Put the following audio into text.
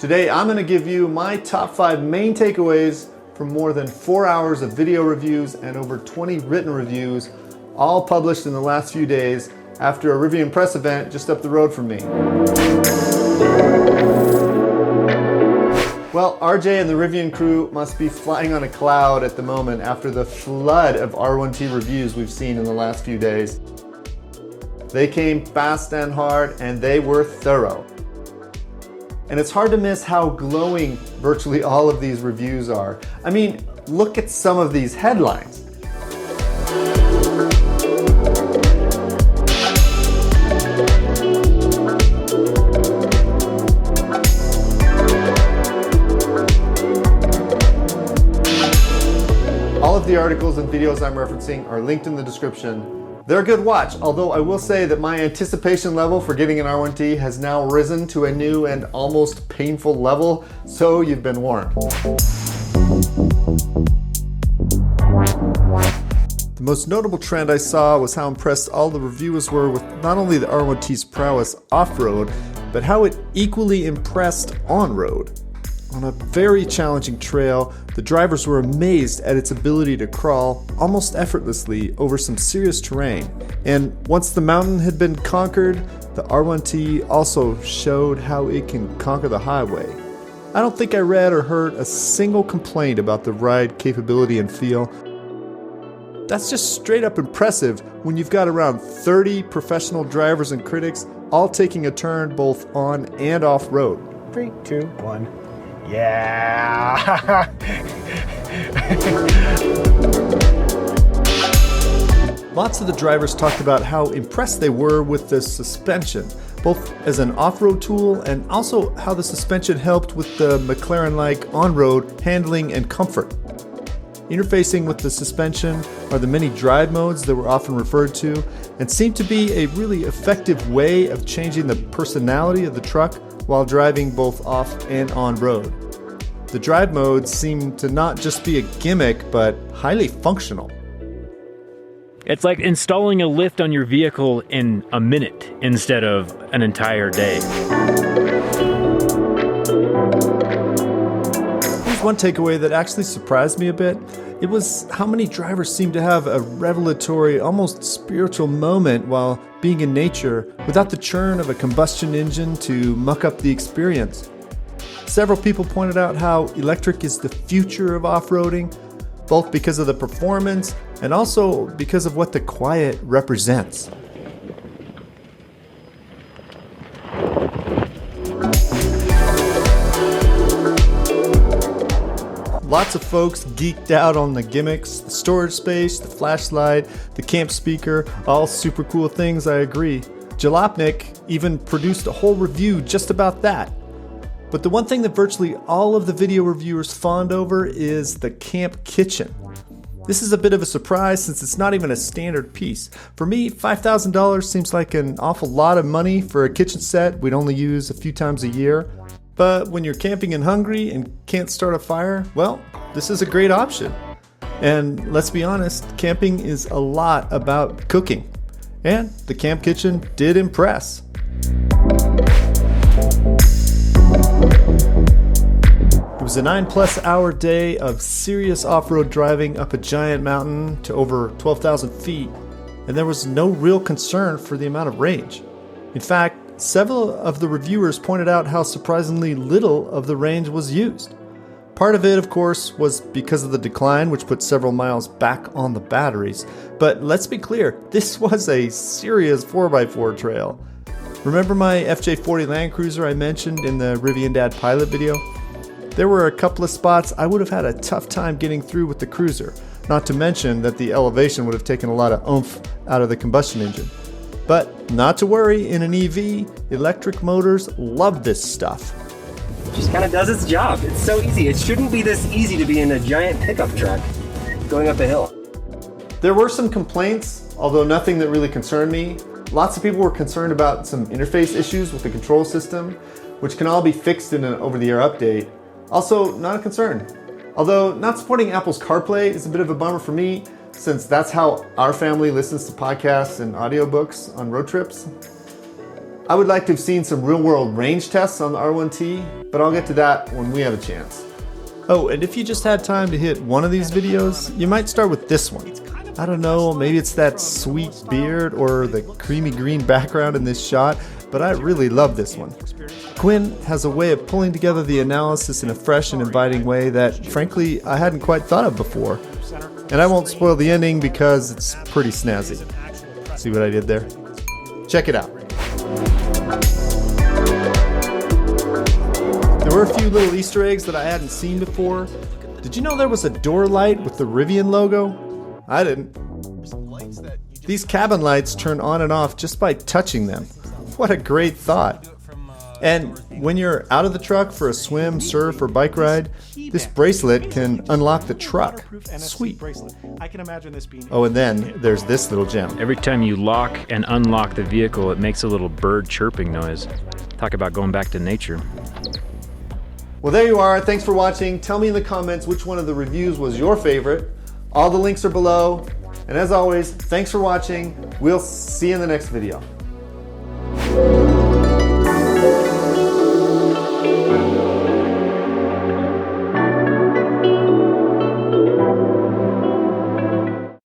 Today I'm going to give you my top 5 main takeaways from more than 4 hours of video reviews and over 20 written reviews, all published in the last few days after a Rivian press event just up the road from me. Well, RJ and the Rivian crew must be flying on a cloud at the moment after the flood of R1T reviews we've seen in the last few days. They came fast and hard, and they were thorough. And it's hard to miss how glowing virtually all of these reviews are. I mean, look at some of these headlines. All of the articles and videos I'm referencing are linked in the description. They're a good watch, although I will say that my anticipation level for getting an R1T has now risen to a new and almost painful level, so you've been warned. The most notable trend I saw was how impressed all the reviewers were with not only the R1T's prowess off-road, but how it equally impressed on-road. On a very challenging trail, the drivers were amazed at its ability to crawl almost effortlessly over some serious terrain. And once the mountain had been conquered, the R1T also showed how it can conquer the highway. I don't think I read or heard a single complaint about the ride capability and feel. That's just straight up impressive when you've got around 30 professional drivers and critics all taking a turn both on and off road. 3, 2, 1. Yeah! Lots of the drivers talked about how impressed they were with the suspension, both as an off-road tool and also how the suspension helped with the McLaren-like on-road handling and comfort. Interfacing with the suspension are the many drive modes that were often referred to and seem to be a really effective way of changing the personality of the truck while driving both off and on road. The drive modes seem to not just be a gimmick, but highly functional. It's like installing a lift on your vehicle in a minute instead of an entire day. Here's one takeaway that actually surprised me a bit. It was how many drivers seem to have a revelatory, almost spiritual moment while being in nature without the churn of a combustion engine to muck up the experience. Several people pointed out how electric is the future of off-roading, both because of the performance and also because of what the quiet represents. Lots of folks geeked out on the gimmicks, the storage space, the flashlight, the camp speaker, all super cool things, I agree. Jalopnik even produced a whole review just about that. But the one thing that virtually all of the video reviewers fawned over is the camp kitchen. This is a bit of a surprise since it's not even a standard piece. For me, $5,000 seems like an awful lot of money for a kitchen set we'd only use a few times a year. But when you're camping and hungry and can't start a fire, well, this is a great option. And let's be honest, camping is a lot about cooking. And the camp kitchen did impress. It was a 9+ hour day of serious off-road driving up a giant mountain to over 12,000 feet, and there was no real concern for the amount of range. In fact, several of the reviewers pointed out how surprisingly little of the range was used. Part of it, of course, was because of the decline, which put several miles back on the batteries. But let's be clear, this was a serious 4x4 trail. Remember my FJ40 Land Cruiser I mentioned in the Rivian Dad pilot video? There were a couple of spots I would have had a tough time getting through with the cruiser, not to mention that the elevation would have taken a lot of oomph out of the combustion engine. But not to worry, in an EV, electric motors love this stuff. It just kind of does its job. It's so easy. It shouldn't be this easy to be in a giant pickup truck going up a hill. There were some complaints, although nothing that really concerned me. Lots of people were concerned about some interface issues with the control system, which can all be fixed in an over-the-air update. Also, not a concern. Although not supporting Apple's CarPlay is a bit of a bummer for me, since that's how our family listens to podcasts and audiobooks on road trips. I would like to have seen some real-world range tests on the R1T, but I'll get to that when we have a chance. Oh, and if you just had time to hit one of these videos, you might start with this one. I don't know, maybe it's that sweet beard or the creamy green background in this shot, but I really love this one. Quinn has a way of pulling together the analysis in a fresh and inviting way that, frankly, I hadn't quite thought of before. And I won't spoil the ending because it's pretty snazzy. See what I did there? Check it out. There were a few little Easter eggs that I hadn't seen before. Did you know there was a door light with the Rivian logo? I didn't. These cabin lights turn on and off just by touching them. What a great thought. And when you're out of the truck for a swim, surf, or bike ride, this bracelet can unlock the truck. Sweet. Oh, and then there's this little gem. Every time you lock and unlock the vehicle, it makes a little bird chirping noise. Talk about going back to nature. Well, there you are. Thanks for watching. Tell me in the comments which one of the reviews was your favorite. All the links are below. And as always, thanks for watching. We'll see you in the next video.